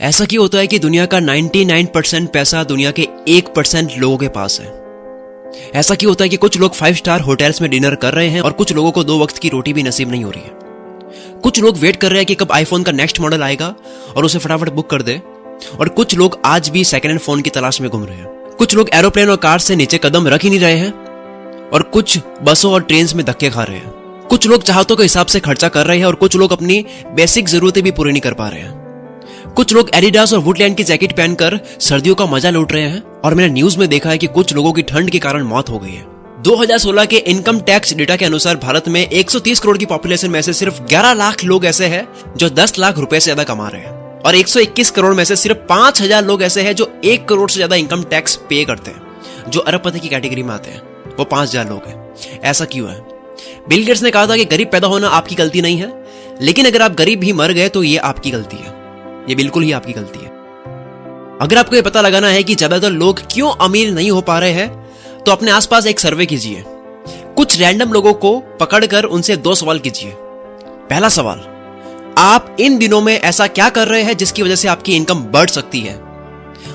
ऐसा क्यों होता है कि दुनिया का 99% पैसा दुनिया के 1% लोगों के पास है? ऐसा क्यों होता है कि कुछ लोग 5 स्टार होटल्स में डिनर कर रहे हैं और कुछ लोगों को 2 वक्त की रोटी भी नसीब नहीं हो रही है? कुछ लोग वेट कर रहे हैं कि कब आईफोन का नेक्स्ट मॉडल आएगा और उसे फटाफट बुक कर दे, और कुछ लोग आज भी सेकेंड हैंड फोन की तलाश में घूम रहे हैं। कुछ लोग एरोप्लेन और कार से नीचे कदम रख ही नहीं रहे हैं और कुछ बसों और ट्रेन में धक्के खा रहे हैं। कुछ लोग चाहतों के हिसाब से खर्चा कर रहे हैं और कुछ लोग अपनी बेसिक जरूरतें भी पूरी नहीं कर पा रहे हैं। कुछ लोग एडिडास और वुडलैंड की जैकेट पहनकर सर्दियों का मजा लूट रहे हैं, और मैंने न्यूज में देखा है कि कुछ लोगों की ठंड के कारण मौत हो गई है। 2016 के इनकम टैक्स डेटा के अनुसार भारत में 130 करोड़ की पॉपुलेशन में से सिर्फ 11 लाख लोग ऐसे हैं जो 10 लाख रुपए से ज्यादा कमा रहे हैं, और 121 करोड़ में से सिर्फ 5000 लोग ऐसे हैं जो 1 करोड़ से ज्यादा इनकम टैक्स पे करते हैं। जो अरबपति की कैटेगरी में आते हैं वो 5000 लोग हैं। ऐसा क्यों है? बिल गेट्स ने कहा था कि गरीब पैदा होना आपकी गलती नहीं है, लेकिन अगर आप गरीब ही मर गए तो ये आपकी गलती है। ये बिल्कुल ही आपकी गलती है। अगर आपको ये पता लगाना है कि ज्यादातर लोग क्यों अमीर नहीं हो पा रहे हैं, तो अपने आसपास एक सर्वे कीजिए। कुछ रैंडम लोगों को पकड़कर उनसे 2 सवाल कीजिए। पहला सवाल, आप इन दिनों में ऐसा क्या कर रहे हैं जिसकी वजह से आपकी इनकम बढ़ सकती है?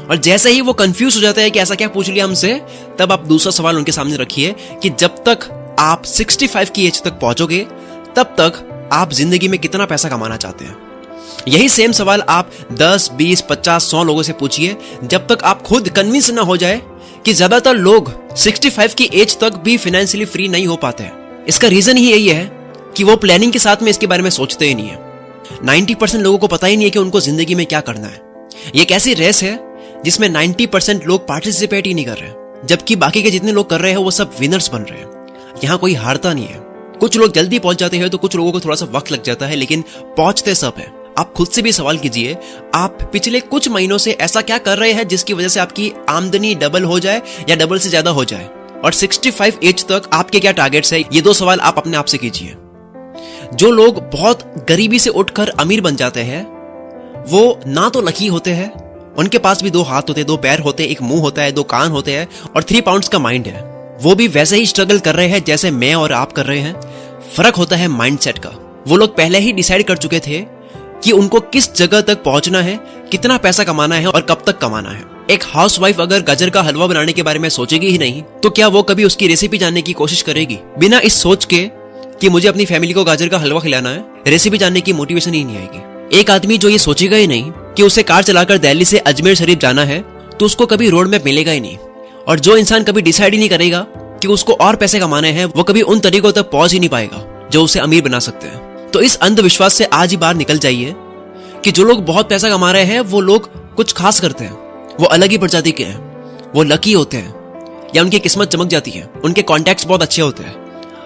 और जैसे ही वो कंफ्यूज हो जाते हैं कि ऐसा क्या पूछ लिया हमसे, तब आप दूसरा सवाल उनके सामने रखिए कि जब तक आप 65 की एज तक पहुंचोगे तब तक आप जिंदगी में कितना पैसा कमाना चाहते हैं। यही सेम सवाल आप 10, 20, 50, 100 लोगों से पूछिए जब तक आप खुद कन्विंस ना हो जाए कि ज्यादातर लोग 65 की एज तक भी फाइनेंशियली फ्री नहीं हो पाते हैं। इसका रीजन ही यही है कि वो प्लानिंग के साथ में इसके बारे में सोचते ही नहीं है। 90% लोगों को पता ही नहीं है कि उनको जिंदगी में क्या करना है। ये एक ऐसी रेस है जिसमें 90% लोग पार्टिसिपेट ही नहीं कर रहे, जबकि बाकी के जितने लोग कर रहे हैं वो सब विनर्स बन रहे हैं। यहाँ कोई हारता नहीं है। कुछ लोग जल्दी पहुंच जाते हैं तो कुछ लोगों को थोड़ा सा वक्त लग जाता है, लेकिन पहुंचते सब है। आप खुद से भी सवाल कीजिए, आप पिछले कुछ महीनों से ऐसा क्या कर रहे हैं जिसकी वजह से आपकी आमदनी डबल हो जाए या डबल से ज्यादा हो जाए, और 65 एज तक आपके क्या टारगेट्स है? ये 2 सवाल आप अपने आप से कीजिए। जो लोग बहुत गरीबी से उठकर अमीर बन जाते हैं वो ना तो लकी होते हैं, उनके पास भी 2 हाथ होते हैं, 2 पैर होते हैं, 1 मुंह होता है, 2 कान होते हैं और 3 पाउंड्स का माइंड है। वो भी वैसे ही स्ट्रगल कर रहे हैं जैसे मैं और आप कर रहे हैं। फर्क होता है माइंडसेट का। वो लोग पहले ही डिसाइड कर चुके थे कि उनको किस जगह तक पहुंचना है, कितना पैसा कमाना है और कब तक कमाना है। एक हाउसवाइफ अगर गाजर का हलवा बनाने के बारे में सोचेगी ही नहीं, तो क्या वो कभी उसकी रेसिपी जानने की कोशिश करेगी? बिना इस सोच के कि मुझे अपनी फैमिली को गाजर का हलवा खिलाना है, रेसिपी जानने की मोटिवेशन ही नहीं आएगी। एक आदमी जो ये सोचेगा ही नहीं कि उसे कार चलाकर दिल्ली से अजमेर शरीफ जाना है, तो उसको कभी रोड मैप मिलेगा ही नहीं। और जो इंसान कभी डिसाइड ही नहीं करेगा कि उसको और पैसे कमाने हैं, वो कभी उन तरीकों तक पहुंच ही नहीं पाएगा जो उसे अमीर बना सकते हैं। तो इस अंधविश्वास से आज ही बाहर निकल जाइए कि जो लोग बहुत पैसा कमा रहे हैं वो लोग कुछ खास करते हैं, वो अलग ही प्रजाति के हैं, वो लकी होते हैं, या उनकी किस्मत चमक जाती है, उनके कॉन्टैक्ट्स बहुत अच्छे होते हैं,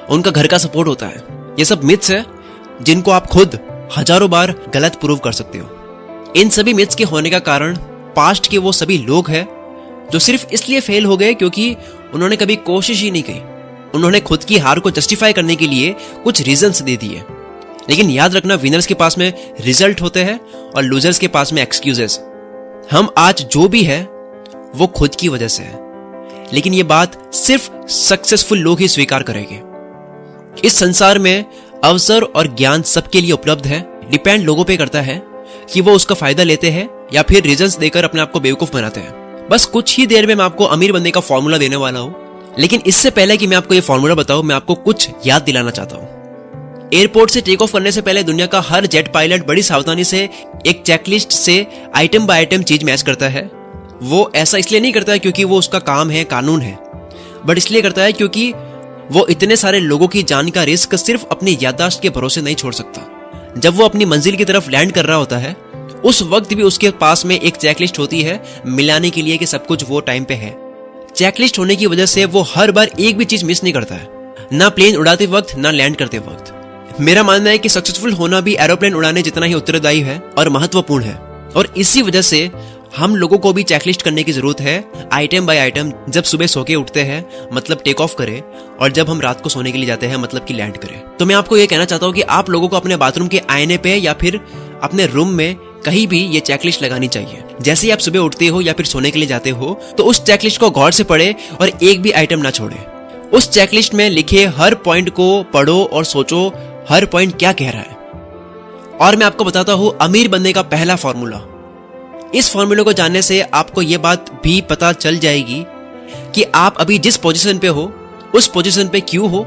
उनका घर का सपोर्ट होता है। ये सब मिथ्स है जिनको आप खुद हजारों बार गलत प्रूव कर सकते हो। इन सभी मिथ्स के होने का कारण पास्ट के वो सभी लोग हैं जो सिर्फ इसलिए फेल हो गए क्योंकि उन्होंने कभी कोशिश ही नहीं की। उन्होंने खुद की हार को जस्टिफाई करने के लिए कुछ रीजंस दे दिए। लेकिन याद रखना, विनर्स के पास में रिजल्ट होते हैं और लूजर्स के पास में एक्सक्यूजेस। हम आज जो भी है वो खुद की वजह से है, लेकिन ये बात सिर्फ सक्सेसफुल लोग ही स्वीकार करेंगे। इस संसार में अवसर और ज्ञान सबके लिए उपलब्ध है। डिपेंड लोगों पे करता है कि वो उसका फायदा लेते हैं या फिर रीजंस देकर अपने आप को बेवकूफ बनाते हैं। बस कुछ ही देर में मैं आपको अमीर बनने का फॉर्मूला देने वाला हूं, लेकिन इससे पहले कि मैं आपको ये फॉर्मूला बताऊं, मैं आपको कुछ याद दिलाना चाहता हूं। एयरपोर्ट से टेक ऑफ करने से पहले दुनिया का हर जेट पायलट बड़ी सावधानी से एक चेकलिस्ट से आइटम बाय आइटम चीज मैच करता है। वो ऐसा इसलिए नहीं करता है क्योंकि वो उसका काम है, कानून है, बट इसलिए करता है क्योंकि वो इतने सारे लोगों की जान का रिस्क सिर्फ अपनी याददाश्त के भरोसे नहीं छोड़ सकता। जब वो अपनी मंजिल की तरफ लैंड कर रहा होता है, उस वक्त भी उसके पास में एक चेकलिस्ट होती है मिलाने के लिए कि सब कुछ वो टाइम पे है। चेकलिस्ट होने की वजह से वो हर बार एक भी चीज मिस नहीं करता है, ना प्लेन उड़ाते वक्त ना लैंड करते वक्त। मेरा मानना है कि सक्सेसफुल होना भी एरोप्लेन उड़ाने जितना ही उत्तरदायी है और महत्वपूर्ण है, और इसी वजह से हम लोगों को भी चेकलिस्ट करने की जरूरत है आइटम बाय आइटम। जब सुबह सो के उठते हैं मतलब टेक ऑफ करें, और जब हम रात को सोने के लिए जाते हैं मतलब कि लैंड करें। तो मैं आपको ये कहना चाहता हूँ कि आप लोगों को अपने बाथरूम के आईने पे या फिर अपने रूम में कहीं भी ये चेकलिस्ट लगानी चाहिए। जैसे ही आप सुबह उठते हो या फिर सोने के लिए जाते हो, तो उस चेकलिस्ट को गौर से पढ़े और एक भी आइटम ना छोड़े। उस चेकलिस्ट में लिखे हर पॉइंट को पढ़ो और सोचो हर पॉइंट क्या कह रहा है। और मैं आपको बताता हूं अमीर बनने का पहला फॉर्मूला, इस फॉर्मूले को जानने से आपको यह बात भी पता चल जाएगी कि आप अभी जिस पोजीशन पे हो उस पोजीशन पे क्यों हो।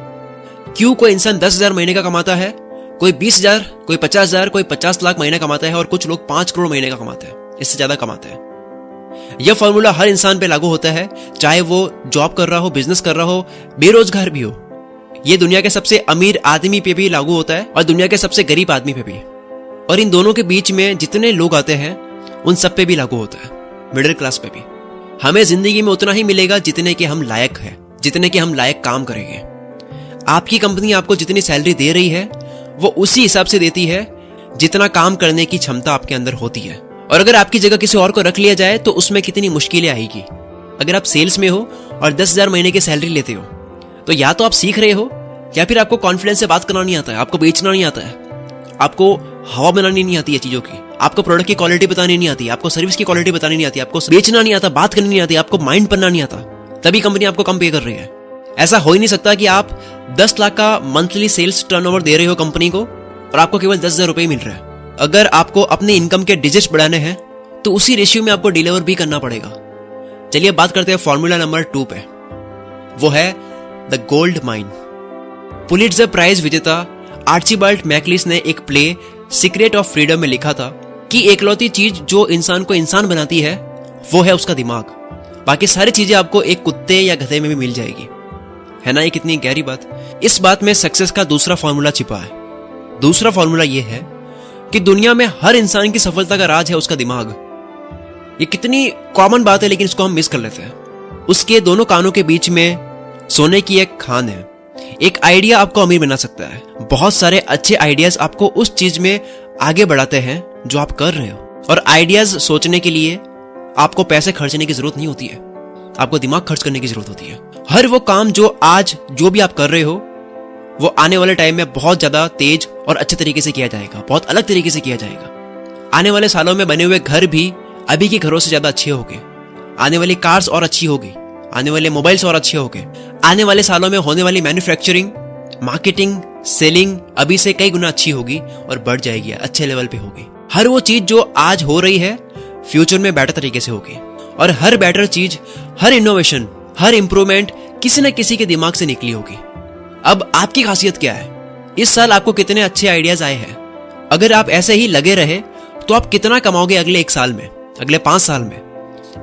क्यों कोई इंसान 10,000 महीने का कमाता है, कोई 20,000, कोई 50,000, कोई 50 लाख महीने कमाता है और कुछ लोग 5 करोड़ महीने का कमाते हैं, इससे ज्यादा कमाते हैं। यह फॉर्मूला हर इंसान पे लागू होता है, चाहे वो जॉब कर रहा हो, बिजनेस कर रहा हो, बेरोजगार भी हो। यह दुनिया के सबसे अमीर आदमी पे भी लागू होता है और दुनिया के सबसे गरीब आदमी पे भी। और इन दोनों के बीच में जितने लोग आते हैं उन सब पे भी लागू होता है, मिडिल क्लास पे भी। हमें जिंदगी में उतना ही मिलेगा जितने के हम लायक हैं, जितने के हम लायक काम करेंगे। आपकी कंपनी आपको जितनी सैलरी दे रही है वो उसी हिसाब से देती है जितना काम करने की क्षमता आपके अंदर होती है। और अगर आपकी जगह किसी और को रख लिया जाए तो उसमें कितनी मुश्किलें आएगी। अगर आप सेल्स में हो और 10,000 महीने की सैलरी लेते हो तो या तो आप सीख रहे हो या फिर आपको कॉन्फिडेंस से बात करना नहीं आता है, आपको बेचना नहीं आता है, आपको हवा बनानी नहीं आती है चीजों की, आपको प्रोडक्ट की क्वालिटी बतानी नहीं आती, आपको सर्विस की क्वालिटी बतानी नहीं आती, आपको बेचना नहीं आता, बात करनी नहीं आती, आपको माइंड बनना नहीं आता, तभी कंपनी आपको कम पे कर रही है। ऐसा हो ही नहीं सकता कि आप 10 लाख का मंथली सेल्स टर्नओवर दे रहे हो कंपनी को और आपको केवल 10,000 रुपए मिल रहा है। अगर आपको अपने इनकम के डिजिट्स बढ़ाने हैं तो उसी रेशियो में आपको डिलीवर भी करना पड़ेगा। चलिए बात करते हैं फॉर्मूला नंबर 2 पे, वो है the gold mine. Pulitzer prize विजेता आर्चिबाल्ड मैकलिस ने एक प्ले सीक्रेट ऑफ फ्रीडम में लिखा था कि एकलौती चीज जो इंसान को इंसान बनाती है वो है उसका दिमाग। बाकी सारी चीजें आपको एक कुत्ते या गधे में भी मिल जाएगी। है ना ये कितनी गहरी बात। इस बात में सक्सेस का दूसरा फॉर्मूला छिपा है। दूसरा फॉर्मूला यह है कि दुनिया में हर इंसान की सफलता का राज है उसका दिमाग। ये कितनी कॉमन बात है लेकिन इसको हम मिस कर लेते हैं। उसके दोनों कानों के बीच में सोने की एक खान है। एक आइडिया आपको अमीर बना सकता है। बहुत सारे अच्छे आइडियाज आपको उस चीज में आगे बढ़ाते हैं जो आप कर रहे हो। और आइडियाज सोचने के लिए आपको पैसे खर्चने की जरूरत नहीं होती है, आपको दिमाग खर्च करने की जरूरत होती है। हर वो काम जो आज जो भी आप कर रहे हो वो आने वाले टाइम में बहुत ज्यादा तेज और अच्छे तरीके से किया जाएगा, बहुत अलग तरीके से किया जाएगा। आने वाले सालों में बने हुए घर भी अभी के घरों से ज्यादा अच्छे होंगे। आने वाली कार्स और अच्छी होगी, आने वाले मोबाइल्स और अच्छे होंगे। आने वाले सालों में होने वाली मैन्युफैक्चरिंग, मार्केटिंग, सेलिंग अभी से कई गुना अच्छी होगी और बढ़ जाएगी, अच्छे लेवल पे होगी। हर वो चीज जो आज हो रही है फ्यूचर में बेटर तरीके से होगी। और हर बेटर चीज, हर इनोवेशन, हर इंप्रूवमेंट किसी न किसी के दिमाग से निकली होगी। अब आपकी खासियत क्या है? इस साल आपको कितने अच्छे आइडियाज आए हैं? अगर आप ऐसे ही लगे रहे तो आप कितना कमाओगे अगले 1 साल में, अगले 5 साल में?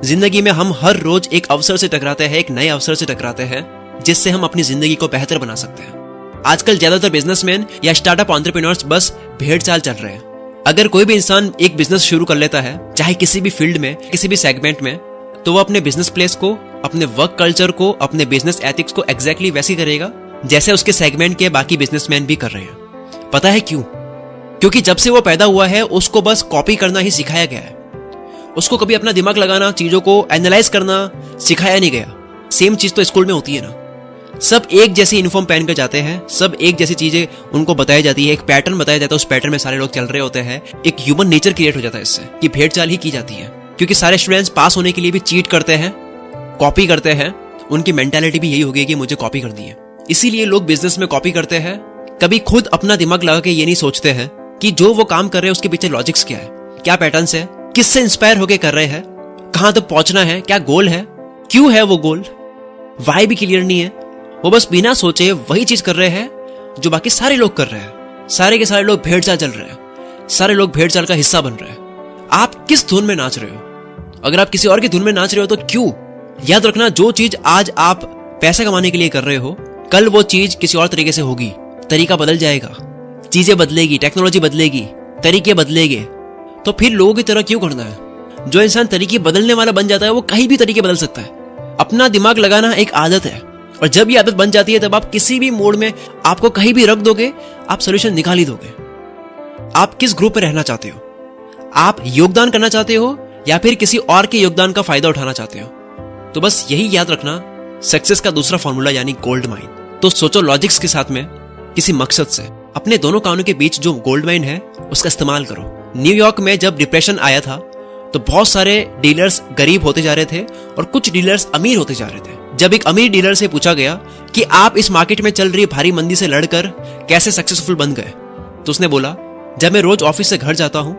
जिंदगी में हम हर रोज एक अवसर से टकराते हैं, एक नए अवसर से टकराते हैं जिससे हम अपनी जिंदगी को बेहतर बना सकते हैं। आजकल ज्यादातर बिजनेसमैन या स्टार्टअप एंटरप्रेन्योर्स बस भेड़ चाल चल रहे हैं। अगर कोई भी इंसान एक बिजनेस शुरू कर लेता है, चाहे किसी भी फील्ड में, किसी भी सेगमेंट में, तो वो अपने बिजनेस प्लेस को, अपने वर्क कल्चर को, अपने बिजनेस एथिक्स को एग्जैक्टली वैसे करेगा जैसे उसके सेगमेंट के बाकी बिजनेसमैन भी कर रहे हैं। पता है क्यों? क्योंकि जब से वो पैदा हुआ है उसको बस कॉपी करना ही सिखाया गया है। उसको कभी अपना दिमाग लगाना, चीजों को एनालाइज करना सिखाया नहीं गया। सेम चीज तो स्कूल में होती है ना, सब एक जैसी यूनिफॉर्म पहन कर जाते हैं, सब एक जैसी चीजें उनको बताई जाती है, एक पैटर्न बताया जाता है, उस पैटर्न में सारे लोग चल रहे होते हैं। एक ह्यूमन नेचर क्रिएट हो जाता है इससे कि भेड़ चाल ही की जाती है। क्योंकि सारे स्टूडेंट्स पास होने के लिए भी चीट करते हैं, कॉपी करते हैं। उनकी मेंटालिटी भी यही हो गई कि मुझे कॉपी करनी है। इसीलिए लोग बिजनेस में कॉपी करते हैं, कभी खुद अपना दिमाग लगा के ये नहीं सोचते हैं कि जो वो काम कर रहे हैं उसके पीछे लॉजिक्स क्या है, क्या पैटर्न्स है, किससे इंस्पायर होके कर रहे हैं, कहां तक पहुंचना है, क्या गोल है, क्यों है वो गोल, वाई भी क्लियर नहीं है। वो बस बिना सोचे वही चीज कर रहे हैं जो बाकी सारे लोग कर रहे हैं। सारे के सारे लोग भेड़ चाल चल रहे हैं, सारे लोग भेड़ चाल का हिस्सा बन रहे हैं। आप किस धुन में नाच रहे हो? अगर आप किसी और की धुन में नाच रहे हो तो क्यों? याद रखना, जो चीज आज आप पैसे कमाने के लिए कर रहे हो, कल वो चीज किसी और तरीके से होगी। तरीका बदल जाएगा, चीजें बदलेगी, टेक्नोलॉजी बदलेगी, तरीके बदलेंगे। तो फिर लोगों की तरह क्यों करना है? जो इंसान तरीके बदलने वाला बन जाता है वो कहीं भी तरीके बदल सकता है। अपना दिमाग लगाना एक आदत है और जब ये आदत बन जाती है तब आप किसी भी मोड में आपको कहीं भी रख दोगे, आप सोल्यूशन निकाल ही दोगे। आप किस ग्रुप में रहना चाहते हो? आप योगदान करना चाहते हो या फिर किसी और के योगदान का फायदा उठाना चाहते हो? तो बस यही याद रखना, सक्सेस का दूसरा फॉर्मूला यानी गोल्ड माइन। तो सोचो लॉजिक्स के साथ में, किसी मकसद से। अपने दोनों कानों के बीच जो गोल्ड माइन है उसका इस्तेमाल करो। न्यूयॉर्क में जब डिप्रेशन आया था तो बहुत सारे डीलर्स गरीब होते जा रहे थे और कुछ डीलर्स अमीर होते जा रहे थे। जब एक अमीर डीलर से पूछा गया कि आप इस मार्केट में चल रही भारी मंदी से लड़कर कैसे सक्सेसफुल बन गए, तो उसने बोला, जब मैं रोज ऑफिस से घर जाता हूं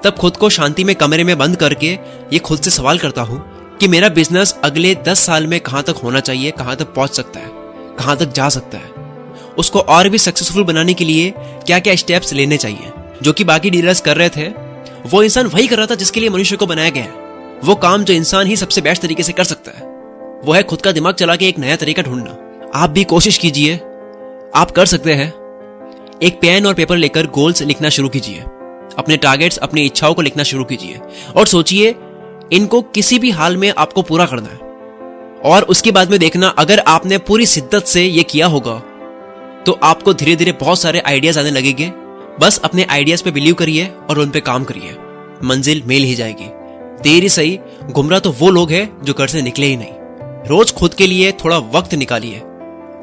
तब खुद को शांति में कमरे में बंद करके ये खुद से सवाल करता हूं कि मेरा बिजनेस अगले 10 साल में कहां तक होना चाहिए, कहां तक पहुंच सकता है, कहां तक जा सकता है। उसको और भी सक्सेसफुल बनाने के लिए क्या क्या स्टेप्स लेने चाहिए। जो कि बाकी डीलर्स कर रहे थे, वो इंसान वही कर रहा था जिसके लिए मनुष्य को बनाया गया है। वो काम जो इंसान ही सबसे बेस्ट तरीके से कर सकता है, वो है खुद का दिमाग चला के एक नया तरीका ढूंढना। आप भी कोशिश कीजिए, आप कर सकते हैं। एक पेन और पेपर लेकर गोल्स लिखना शुरू कीजिए, अपने टारगेट्स, अपनी इच्छाओं को लिखना शुरू कीजिए और सोचिए इनको किसी भी हाल में आपको पूरा करना है। और उसके बाद में देखना, अगर आपने पूरी शिद्दत से ये किया होगा तो आपको धीरे धीरे बहुत सारे आइडियाज आने लगेंगे। बस अपने आइडियाज पे बिलीव करिए और उन पे काम करिए, मंजिल मिल ही जाएगी। देर ही सही, गुमराह तो वो लोग हैं जो घर से निकले ही नहीं। रोज खुद के लिए थोड़ा वक्त निकालिए,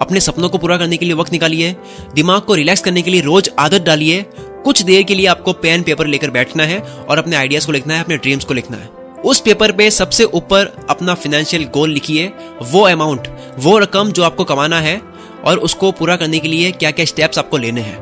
अपने सपनों को पूरा करने के लिए वक्त निकालिए, दिमाग को रिलैक्स करने के लिए रोज आदत डालिए। कुछ देर के लिए आपको पेन पेपर लेकर बैठना है और अपने आइडियाज को लिखना है, अपने ड्रीम्स को लिखना है। उस पेपर पे सबसे ऊपर अपना फाइनेंशियल गोल लिखिए, वो अमाउंट, वो रकम जो आपको कमाना है और उसको पूरा करने के लिए क्या क्या स्टेप्स आपको लेने हैं,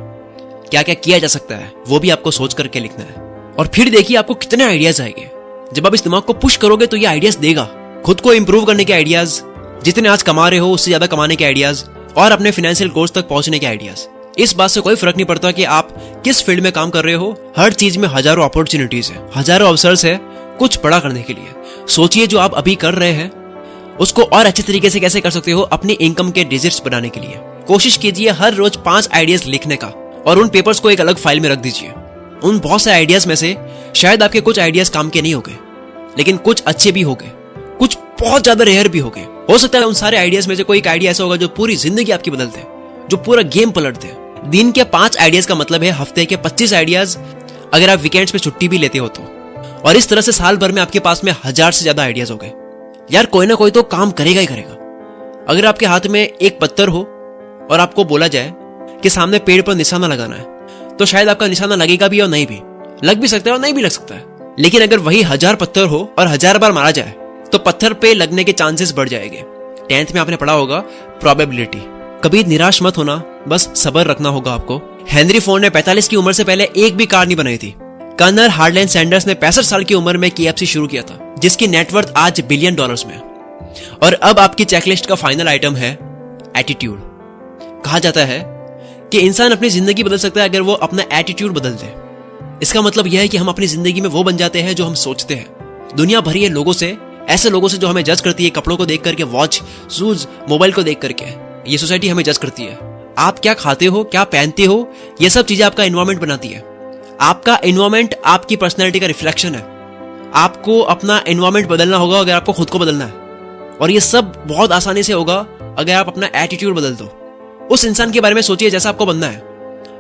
क्या क्या किया जा सकता है, वो भी आपको सोच करके लिखना है। और फिर देखिए आपको कितने आइडियाज आएंगे। जब आप इस दिमाग को पुश करोगे तो ये आइडियाज देगा। खुद को इंप्रूव करने के आइडियाज, जितने आज कमा रहे हो उससे ज्यादा कमाने के आइडियाज और अपने फाइनेंशियल गोल्स तक पहुंचने के आइडियाज। इस बात से कोई फर्क नहीं पड़ता कि आप किस फील्ड में काम कर रहे हो, हर चीज में हजारों अपॉर्चुनिटीज है, हजारों अवसर है कुछ बड़ा करने के लिए। सोचिए जो आप अभी कर रहे हैं उसको और अच्छे तरीके से कैसे कर सकते हो अपनी इनकम के डिजिट्स बनाने के लिए। कोशिश कीजिए हर रोज 5 आइडियाज लिखने का और उन पेपर्स को एक अलग फाइल में रख दीजिए। उन बहुत से आइडियाज में से शायद आपके कुछ आइडियाज काम के नहीं होंगे, लेकिन कुछ अच्छे भी होंगे, कुछ बहुत ज्यादा रेयर भी होंगे। हो सकता है उन सारे आइडियाज में से कोई एक आइडिया ऐसा होगा जो पूरी जिंदगी आपकी बदल दे, जो पूरा गेम पलट दे। दिन के 5 आइडियाज का मतलब है हफ्ते के 25 आइडियाज, अगर आप वीकेंड्स पे छुट्टी भी लेते हो तो। और इस तरह से साल भर में आपके पास में 1000 से ज्यादा आइडियाज हो गए। यार कोई ना कोई तो काम करेगा ही करेगा। अगर आपके हाथ में एक पत्थर हो और आपको बोला जाए कि सामने पेड़ पर निशाना लगाना है, तो शायद आपका निशाना लगेगा भी और नहीं भी, लग भी सकता है और नहीं भी लग सकता है। लेकिन अगर वही 1000 पत्थर हो और 1000 बार मारा जाए तो पत्थर पे लगने के चांसेस बढ़ जाएंगे। 10th में आपने पढ़ा होगा प्रोबेबिलिटी। कभी निराश मत होना, बस सब्र रखना होगा आपको। हेनरी फोर्ड ने 45 की उम्र से पहले एक भी कार नहीं बनाई थी। कर्नल हार्लैंड सैंडर्स ने 65 साल की उम्र में KFC शुरू किया था, जिसकी नेटवर्थ आज $1 बिलियन में। और अब आपकी चेकलिस्ट का फाइनल आइटम है एटीट्यूड। कहा जाता है कि इंसान अपनी जिंदगी बदल सकता है अगर वो अपना एटीट्यूड बदल दे। इसका मतलब यह है कि हम अपनी जिंदगी में वो बन जाते हैं जो हम सोचते हैं। दुनिया भरी है लोगों से, ऐसे लोगों से जो हमें जज करती है, कपड़ों को देख करके, वॉच, शूज, मोबाइल को देख करके। ये सोसाइटी हमें जज करती है। आप क्या खाते हो, क्या पहनते हो, ये सब चीजें आपका एनवायरमेंट बनाती है। आपका एनवायरमेंट आपकी पर्सनैलिटी का रिफ्लेक्शन है। आपको अपना एनवायरमेंट बदलना होगा अगर आपको खुद को बदलना है। और ये सब बहुत आसानी से होगा अगर आप अपना एटीट्यूड बदल दो। उस इंसान के बारे में सोचिए जैसा आपको बनना है।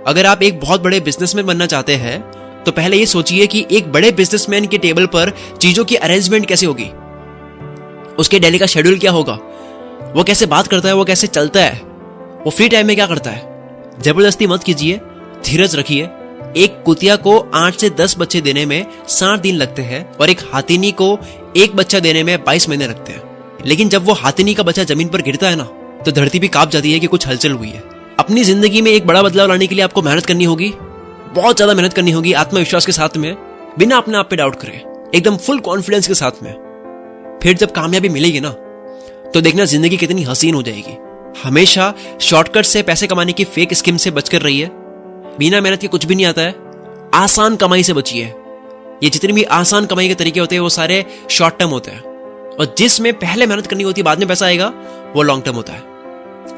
अगर आप एक बहुत बड़े बिजनेसमैन बनना चाहते हैं तो पहले ये सोचिए कि एक बड़े बिजनेसमैन के टेबल पर चीजों की अरेंजमेंट कैसे होगी, उसके डेली का शेड्यूल क्या होगा, वो कैसे बात करता है, वो कैसे चलता है, वो फ्री टाइम में क्या करता है। जबरदस्ती मत कीजिए, धीरज रखिए। एक कुतिया को 8 से 10 बच्चे देने में 60 दिन लगते हैं और एक हाथीनी को एक बच्चा देने में 22 महीने लगते हैं। लेकिन जब वो हाथीनी का बच्चा जमीन पर गिरता है ना, तो धरती भी कांप जाती है कि कुछ हलचल हुई है। अपनी जिंदगी में एक बड़ा बदलाव लाने के लिए आपको मेहनत करनी होगी, बहुत ज्यादा मेहनत करनी होगी, आत्मविश्वास के साथ में, बिना अपने आप पे डाउट करे, एकदम फुल कॉन्फिडेंस के साथ में। फिर जब कामयाबी मिलेगी ना, तो देखना जिंदगी कितनी हसीन हो जाएगी। हमेशा शॉर्टकट से पैसे कमाने की फेक स्कीम से बचकर रहिए। बिना मेहनत के कुछ भी नहीं आता है। आसान कमाई से बचिए। ये जितनी भी आसान कमाई के तरीके होते हैं वो सारे शॉर्ट टर्म होते हैं, और जिसमें पहले मेहनत करनी होती है बाद में पैसा आएगा वो लॉन्ग टर्म होता है।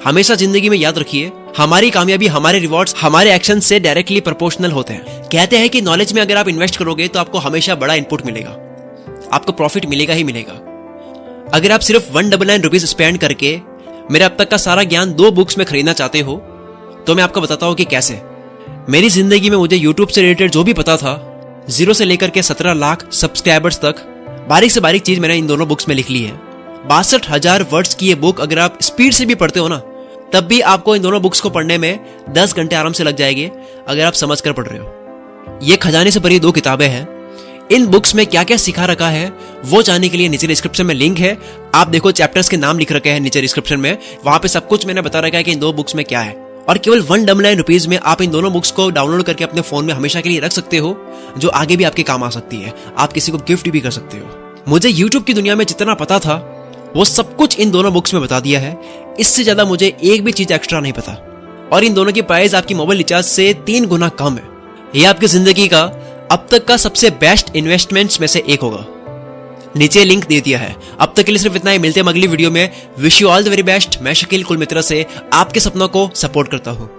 हमेशा जिंदगी में याद रखिए, हमारी कामयाबी, हमारे रिवॉर्ड्स हमारे एक्शन से डायरेक्टली प्रोपोर्शनल होते हैं। कहते हैं कि नॉलेज में अगर आप इन्वेस्ट करोगे तो आपको हमेशा बड़ा इनपुट मिलेगा, आपको प्रॉफिट मिलेगा ही मिलेगा। अगर आप सिर्फ 199 रुपीज स्पेंड करके मेरे अब तक का सारा ज्ञान 2 बुक्स में खरीदना चाहते हो तो मैं आपको बताता हूं कि कैसे। मेरी जिंदगी में मुझे YouTube से रिलेटेड जो भी पता था, 0 से लेकर के 17 लाख सब्सक्राइबर्स तक, बारीक से बारीक चीज मैंने इन दोनों बुक्स में लिख ली है। 62,000 वर्ड्स की ये बुक अगर आप स्पीड से भी पढ़ते हो ना, तब भी आपको इन दोनों बुक्स को पढ़ने में 10 घंटे आराम से लग जाएंगे अगर आप समझ कर पढ़ रहे हो। ये खजाने से भरी 2 किताबें हैं। इन बुक्स में क्या क्या सिखा रखा है वो जानने के लिए नीचे डिस्क्रिप्शन में लिंक है। आप देखो, चैप्टर्स के नाम लिख रखे हैं नीचे डिस्क्रिप्शन में, वहां पे सब कुछ मैंने बता रखा है कि इन 2 बुक्स में क्या है। और केवल 199 रुपीज में आप इन दोनों बुक्स को डाउनलोड करके अपने फोन में हमेशा के लिए रख सकते हो, जो आगे भी आपके काम आ सकती है। आप किसी को गिफ्ट भी कर सकते हो। मुझे यूट्यूब की दुनिया में जितना पता था वो सब कुछ इन दोनों बुक्स में बता दिया है। इससे ज्यादा मुझे एक भी चीज एक्स्ट्रा नहीं पता। और इन दोनों की प्राइस आपकी मोबाइल रिचार्ज से 3 गुना कम है। ये आपकी जिंदगी का अब तक का सबसे बेस्ट इन्वेस्टमेंट्स में से एक होगा। नीचे लिंक दे दिया है। अब तक के लिए सिर्फ इतना ही। मिलते हैं अगली वीडियो में। Wish you all the very best. मैं शकील कुल मित्रा से आपके सपनों को सपोर्ट करता हूं।